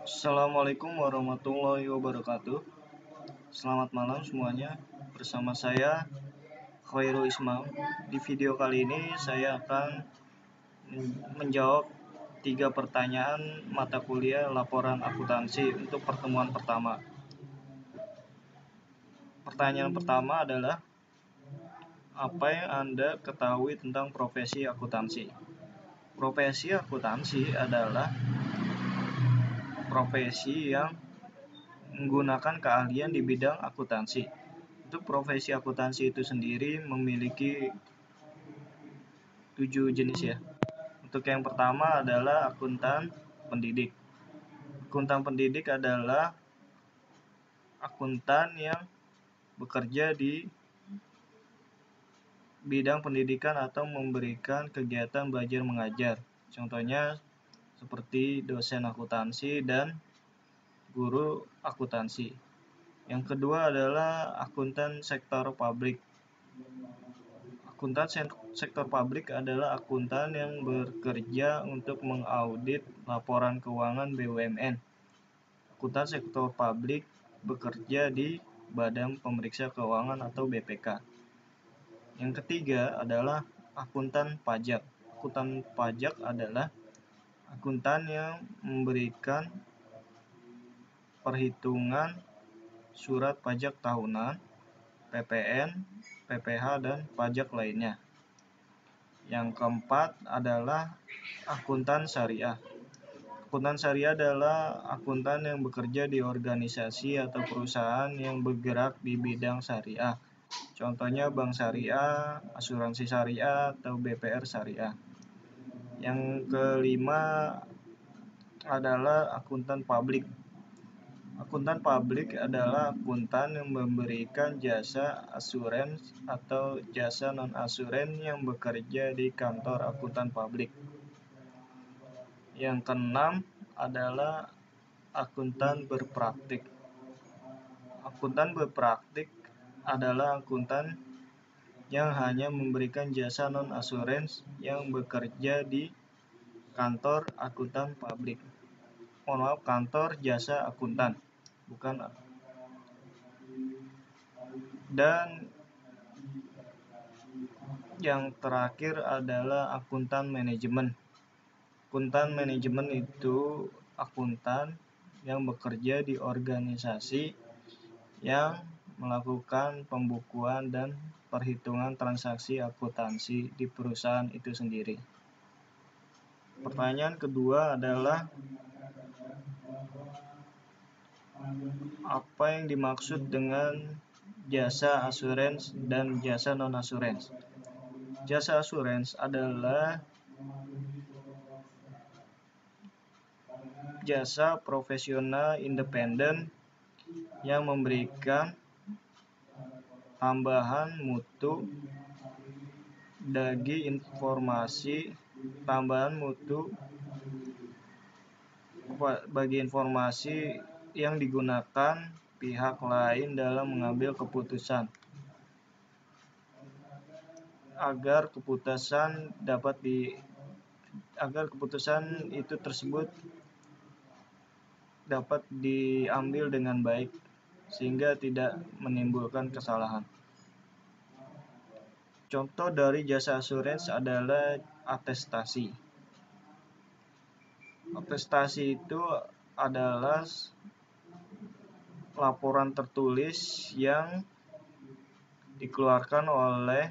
Assalamualaikum warahmatullahi wabarakatuh. Selamat malam semuanya. Bersama saya Khairul Ismail. Di video kali ini saya akan menjawab 3 pertanyaan mata kuliah laporan akuntansi untuk pertemuan pertama. Pertanyaan pertama adalah, apa yang Anda ketahui tentang profesi akuntansi? Profesi akuntansi adalah profesi yang menggunakan keahlian di bidang akuntansi. Untuk profesi akuntansi itu sendiri memiliki 7 jenis ya. Untuk yang pertama adalah akuntan pendidik. Akuntan pendidik adalah akuntan yang bekerja di bidang pendidikan atau memberikan kegiatan belajar mengajar. Contohnya seperti dosen akuntansi dan guru akuntansi. Yang kedua adalah akuntan sektor publik. Akuntan sektor publik adalah akuntan yang bekerja untuk mengaudit laporan keuangan BUMN. Akuntan sektor publik bekerja di Badan Pemeriksa Keuangan atau BPK. Yang ketiga adalah akuntan pajak. Akuntan pajak adalah akuntan yang memberikan perhitungan surat pajak tahunan, PPN, PPh, dan pajak lainnya. Yang keempat adalah akuntan syariah. Akuntan syariah adalah akuntan yang bekerja di organisasi atau perusahaan yang bergerak di bidang syariah. Contohnya bank syariah, asuransi syariah, atau BPR syariah. Yang kelima adalah akuntan publik. Akuntan publik adalah akuntan yang memberikan jasa asuransi atau jasa non-asuran yang bekerja di kantor akuntan publik. Yang keenam adalah akuntan berpraktik. Akuntan berpraktik adalah akuntan yang hanya memberikan jasa non-asuransi yang bekerja di kantor akuntan publik. Kantor jasa akuntan, bukan. Dan yang terakhir adalah akuntan manajemen. Akuntan manajemen itu akuntan yang bekerja di organisasi yang melakukan pembukuan dan perhitungan transaksi akuntansi di perusahaan itu sendiri. Pertanyaan kedua adalah, apa yang dimaksud dengan jasa asuransi dan jasa non-asuransi? Jasa asuransi adalah jasa profesional independen yang memberikan tambahan mutu bagi informasi yang digunakan pihak lain dalam mengambil keputusan, agar keputusan itu tersebut dapat diambil dengan baik sehingga tidak menimbulkan kesalahan. Contoh dari jasa asuransi adalah atestasi. Atestasi itu adalah laporan tertulis yang dikeluarkan oleh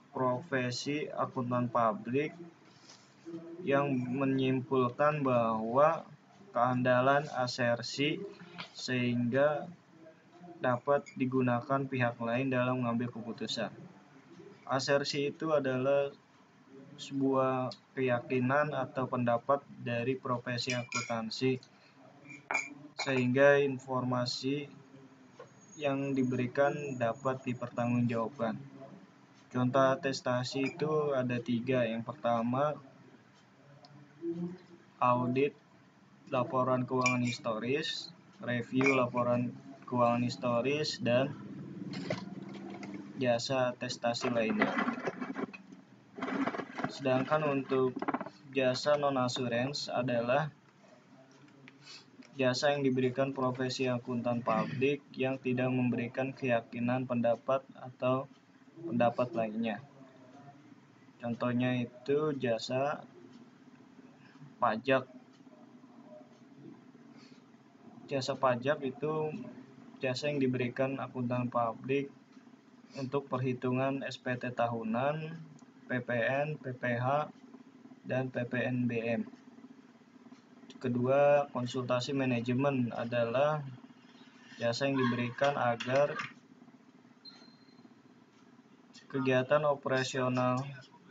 profesi akuntan publik yang menyimpulkan bahwa keandalan asersi sehingga dapat digunakan pihak lain dalam mengambil keputusan. Asersi itu adalah sebuah keyakinan atau pendapat dari profesi akuntansi sehingga informasi yang diberikan dapat dipertanggungjawabkan. Contoh atestasi itu ada 3. Yang pertama, audit laporan keuangan historis, review laporan keuangan historis, dan jasa atestasi lainnya. Sedangkan untuk jasa non-asuransi adalah Jasa yang diberikan profesi akuntan publik yang tidak memberikan keyakinan pendapat atau pendapat lainnya. Contohnya itu jasa pajak. Jasa pajak itu jasa yang diberikan akuntan publik untuk perhitungan SPT tahunan, PPN, PPH, dan PPNBM. Kedua, konsultasi manajemen adalah jasa yang diberikan agar kegiatan operasional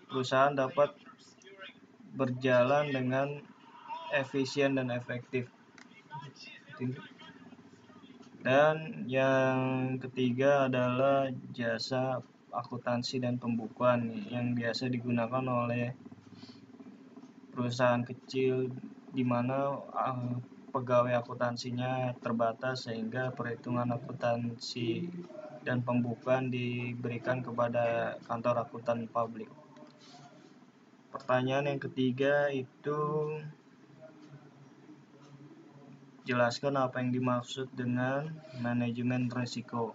perusahaan dapat berjalan dengan efisien dan efektif. Dan yang ketiga adalah jasa akuntansi dan pembukuan yang biasa digunakan oleh perusahaan kecil di mana pegawai akuntansinya terbatas sehingga perhitungan akuntansi dan pembukuan diberikan kepada kantor akuntan publik. Pertanyaan yang ketiga itu jelaskan apa yang dimaksud dengan manajemen risiko.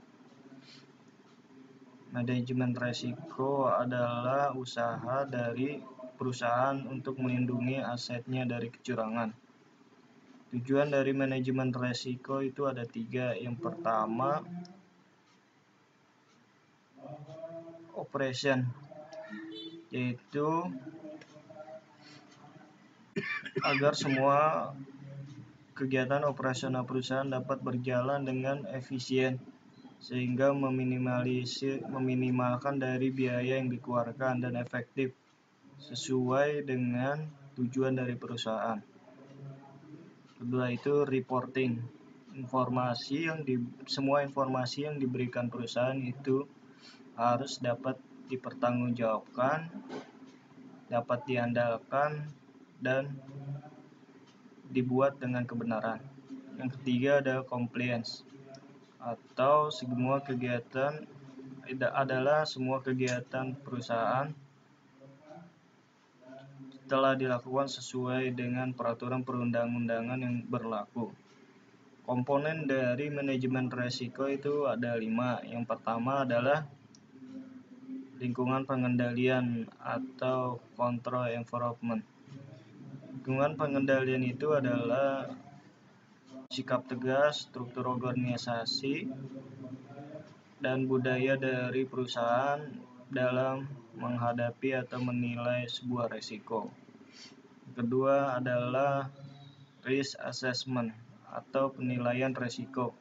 Manajemen risiko adalah usaha dari perusahaan untuk melindungi asetnya dari kecurangan. Tujuan dari manajemen risiko itu ada 3. Yang pertama, operation, yaitu agar semua kegiatan operasional perusahaan dapat berjalan dengan efisien sehingga meminimalkan dari biaya yang dikeluarkan dan efektif sesuai dengan tujuan dari perusahaan. Kedua itu reporting. Semua informasi yang diberikan perusahaan itu harus dapat dipertanggungjawabkan, dapat diandalkan, dan dibuat dengan kebenaran. Yang ketiga adalah compliance, atau semua kegiatan perusahaan telah dilakukan sesuai dengan peraturan perundang-undangan yang berlaku. Komponen dari manajemen risiko itu ada 5. Yang pertama adalah lingkungan pengendalian atau control environment. Lingkungan pengendalian itu adalah sikap tegas, struktur organisasi, dan budaya dari perusahaan dalam menghadapi atau menilai sebuah risiko. Kedua adalah risk assessment atau penilaian risiko,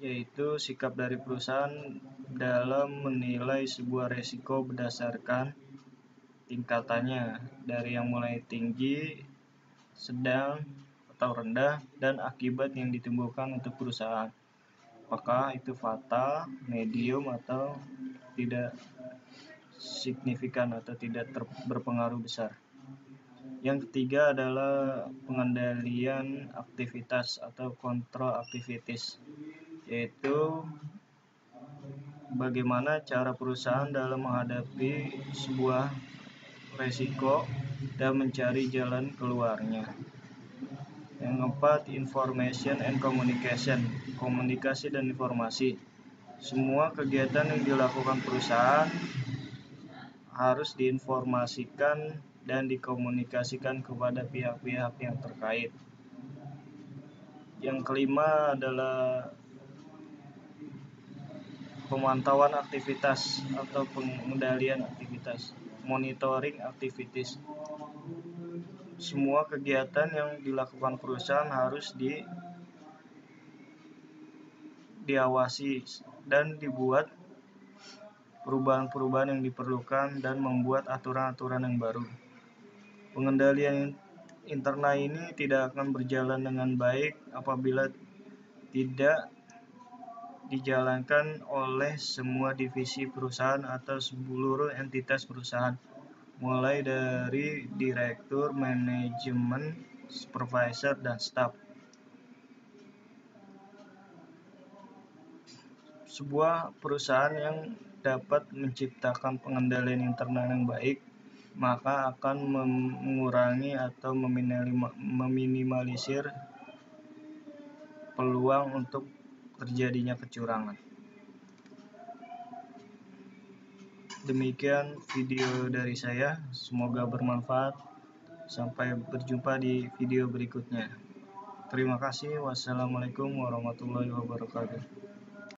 yaitu sikap dari perusahaan dalam menilai sebuah risiko berdasarkan tingkatannya dari yang mulai tinggi, sedang, atau rendah, dan akibat yang ditimbulkan untuk perusahaan. Apakah itu fatal, medium, atau tidak signifikan atau tidak berpengaruh besar. Yang ketiga adalah pengendalian aktivitas atau control activities, yaitu bagaimana cara perusahaan dalam menghadapi sebuah risiko dan mencari jalan keluarnya. Yang keempat, information and communication, komunikasi dan informasi. Semua kegiatan yang dilakukan perusahaan harus diinformasikan dan dikomunikasikan kepada pihak-pihak yang terkait. Yang kelima adalah pemantauan aktivitas atau pengendalian aktivitas, monitoring activities. Semua kegiatan yang dilakukan perusahaan harus diawasi dan dibuat perubahan-perubahan yang diperlukan dan membuat aturan-aturan yang baru. Pengendalian internal ini tidak akan berjalan dengan baik apabila tidak dijalankan oleh semua divisi perusahaan atau seluruh entitas perusahaan, mulai dari direktur, manajemen, supervisor, dan staf. Sebuah perusahaan yang dapat menciptakan pengendalian internal yang baik, maka akan mengurangi atau meminimalisir peluang untuk terjadinya kecurangan. Demikian video dari saya, semoga bermanfaat. Sampai berjumpa di video berikutnya. Terima kasih. Wassalamualaikum warahmatullahi wabarakatuh.